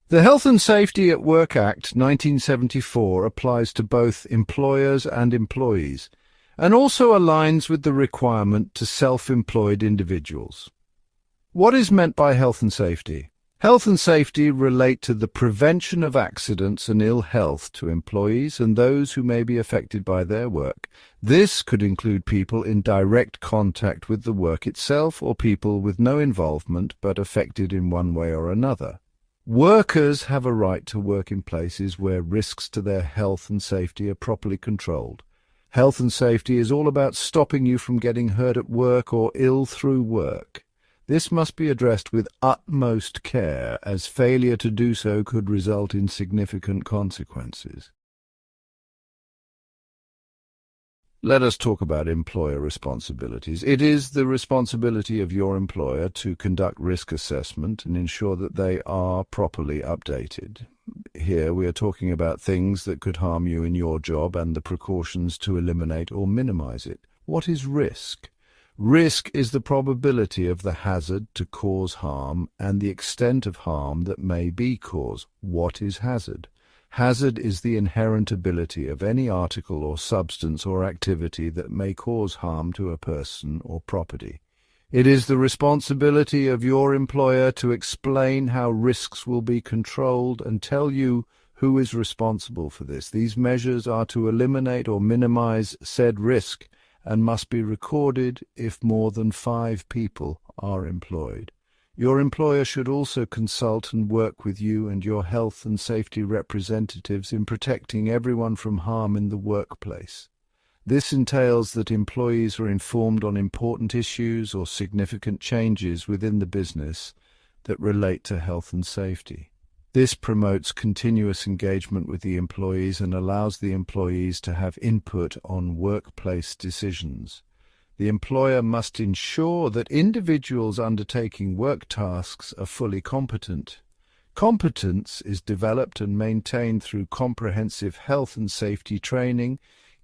The Health and Safety at Work Act 1974 applies to both employers and employees, and also aligns with the requirement to self-employed individuals. What is meant by health and safety? Health and safety relate to the prevention of accidents and ill health to employees and those who may be affected by their work. This could include people in direct contact with the work itself or people with no involvement but affected in one way or another. Workers have a right to work in places where risks to their health and safety are properly controlled. Health and safety is all about stopping you from getting hurt at work or ill through work. This must be addressed with utmost care, as failure to do so could result in significant consequences. Let us talk about employer responsibilities. It is the responsibility of your employer to conduct risk assessment and ensure that they are properly updated. Here we are talking about things that could harm you in your job and the precautions to eliminate or minimize it. What is risk? Risk is the probability of the hazard to cause harm and the extent of harm that may be caused. What is hazard? Hazard is the inherent ability of any article or substance or activity that may cause harm to a person or property. It is the responsibility of your employer to explain how risks will be controlled and tell you who is responsible for this. These measures are to eliminate or minimize said risk and must be recorded if more than 5 people are employed. Your employer should also consult and work with you and your health and safety representatives in protecting everyone from harm in the workplace. This entails that employees are informed on important issues or significant changes within the business that relate to health and safety. This promotes continuous engagement with the employees and allows the employees to have input on workplace decisions. The employer must ensure that individuals undertaking work tasks are fully competent. Competence is developed and maintained through comprehensive health and safety training,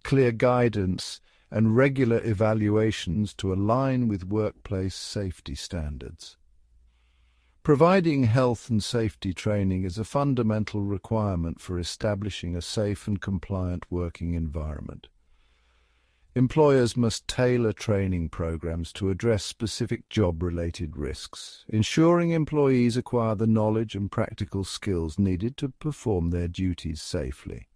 clear guidance, and regular evaluations to align with workplace safety standards. Providing health and safety training is a fundamental requirement for establishing a safe and compliant working environment. Employers must tailor training programs to address specific job-related risks, ensuring employees acquire the knowledge and practical skills needed to perform their duties safely.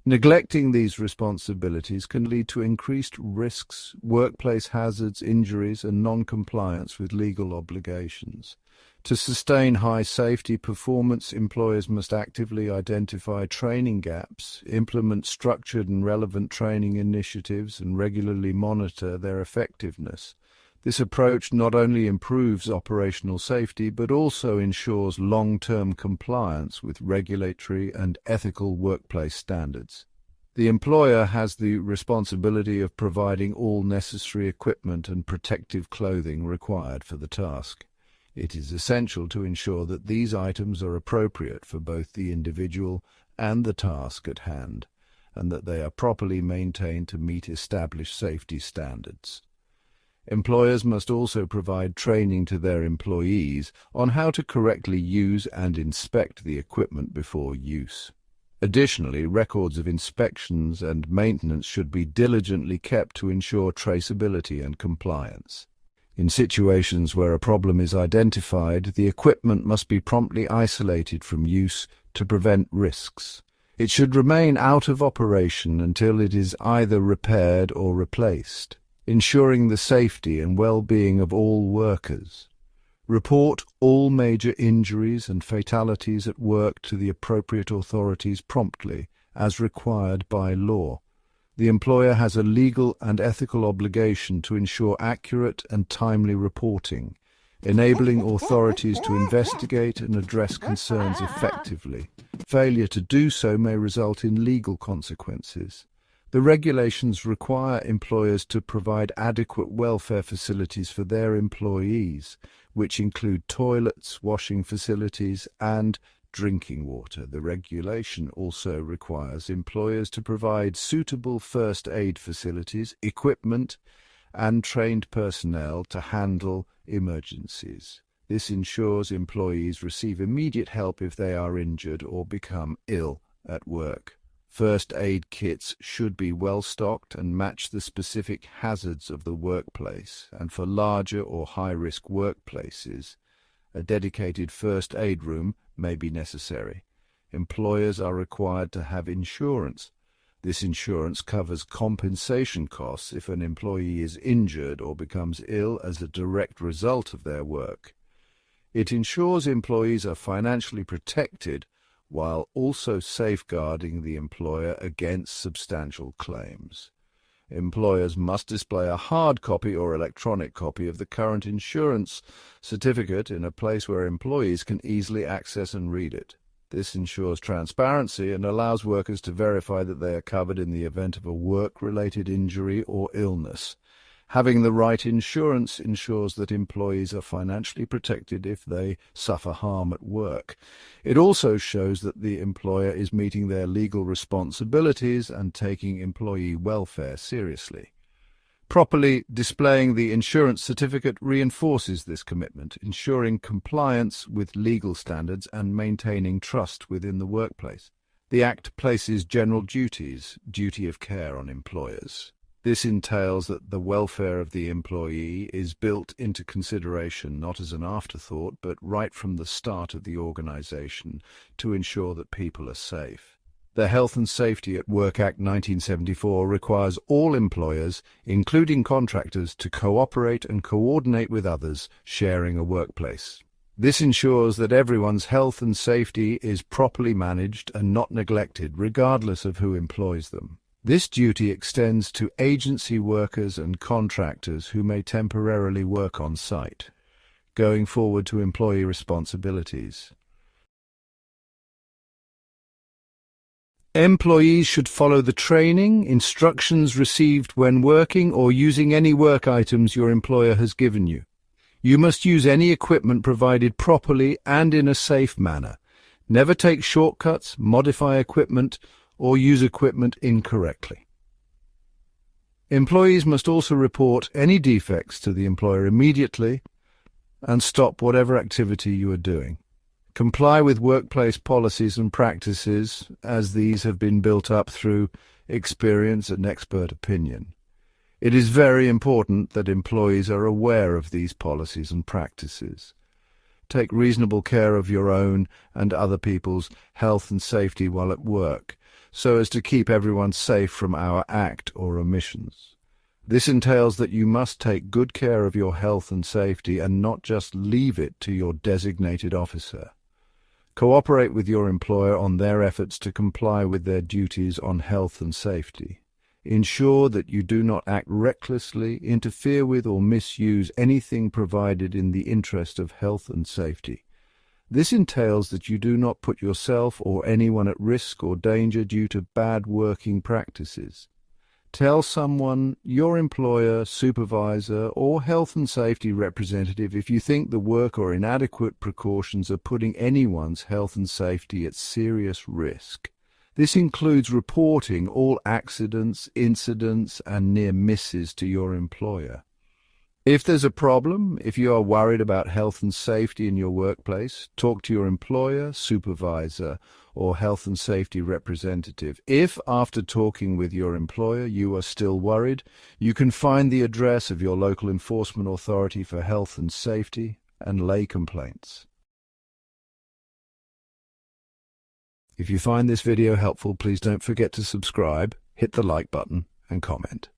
Neglecting these responsibilities can lead to increased risks, workplace hazards, injuries, and non-compliance with legal obligations. To sustain high safety performance, employers must actively identify training gaps, implement structured and relevant training initiatives, and regularly monitor their effectiveness. This approach not only improves operational safety, but also ensures long-term compliance with regulatory and ethical workplace standards. The employer has the responsibility of providing all necessary equipment and protective clothing required for the task. It is essential to ensure that these items are appropriate for both the individual and the task at hand, and that they are properly maintained to meet established safety standards. Employers must also provide training to their employees on how to correctly use and inspect the equipment before use. Additionally, records of inspections and maintenance should be diligently kept to ensure traceability and compliance. In situations where a problem is identified, the equipment must be promptly isolated from use to prevent risks. It should remain out of operation until it is either repaired or replaced, ensuring the safety and well-being of all workers. Report all major injuries and fatalities at work to the appropriate authorities promptly, as required by law. The employer has a legal and ethical obligation to ensure accurate and timely reporting, enabling authorities to investigate and address concerns effectively. Failure to do so may result in legal consequences. The regulations require employers to provide adequate welfare facilities for their employees, which include toilets, washing facilities, and drinking water. The regulation also requires employers to provide suitable first aid facilities, equipment, and trained personnel to handle emergencies. This ensures employees receive immediate help if they are injured or become ill at work. First aid kits should be well stocked and match the specific hazards of the workplace, and for larger or high-risk workplaces, a dedicated first aid room may be necessary. Employers are required to have insurance. This insurance covers compensation costs if an employee is injured or becomes ill as a direct result of their work. It ensures employees are financially protected while also safeguarding the employer against substantial claims. Employers must display a hard copy or electronic copy of the current insurance certificate in a place where employees can easily access and read it. This ensures transparency and allows workers to verify that they are covered in the event of a work-related injury or illness. Having the right insurance ensures that employees are financially protected if they suffer harm at work. It also shows that the employer is meeting their legal responsibilities and taking employee welfare seriously. Properly displaying the insurance certificate reinforces this commitment, ensuring compliance with legal standards and maintaining trust within the workplace. The Act places general duty of care on employers. This entails that the welfare of the employee is built into consideration not as an afterthought, but right from the start of the organization to ensure that people are safe. The Health and Safety at Work Act 1974 requires all employers, including contractors, to cooperate and coordinate with others sharing a workplace. This ensures that everyone's health and safety is properly managed and not neglected, regardless of who employs them. This duty extends to agency workers and contractors who may temporarily work on site. Going forward to employee responsibilities. Employees should follow the training, instructions received when working or using any work items your employer has given you. You must use any equipment provided properly and in a safe manner. Never take shortcuts, modify equipment, or use equipment incorrectly. Employees must also report any defects to the employer immediately and stop whatever activity you are doing. Comply with workplace policies and practices, as these have been built up through experience and expert opinion. It is very important that employees are aware of these policies and practices. Take reasonable care of your own and other people's health and safety while at work, so as to keep everyone safe from our act or omissions. This entails that you must take good care of your health and safety and not just leave it to your designated officer. Cooperate with your employer on their efforts to comply with their duties on health and safety. Ensure that you do not act recklessly, interfere with or misuse anything provided in the interest of health and safety. This entails that you do not put yourself or anyone at risk or danger due to bad working practices. Tell someone, your employer, supervisor, or health and safety representative if you think the work or inadequate precautions are putting anyone's health and safety at serious risk. This includes reporting all accidents, incidents, and near misses to your employer. If there's a problem, if you are worried about health and safety in your workplace, talk to your employer, supervisor, or health and safety representative. If, after talking with your employer, you are still worried, you can find the address of your local enforcement authority for health and safety and lay complaints. If you find this video helpful, please don't forget to subscribe, hit the like button, and comment.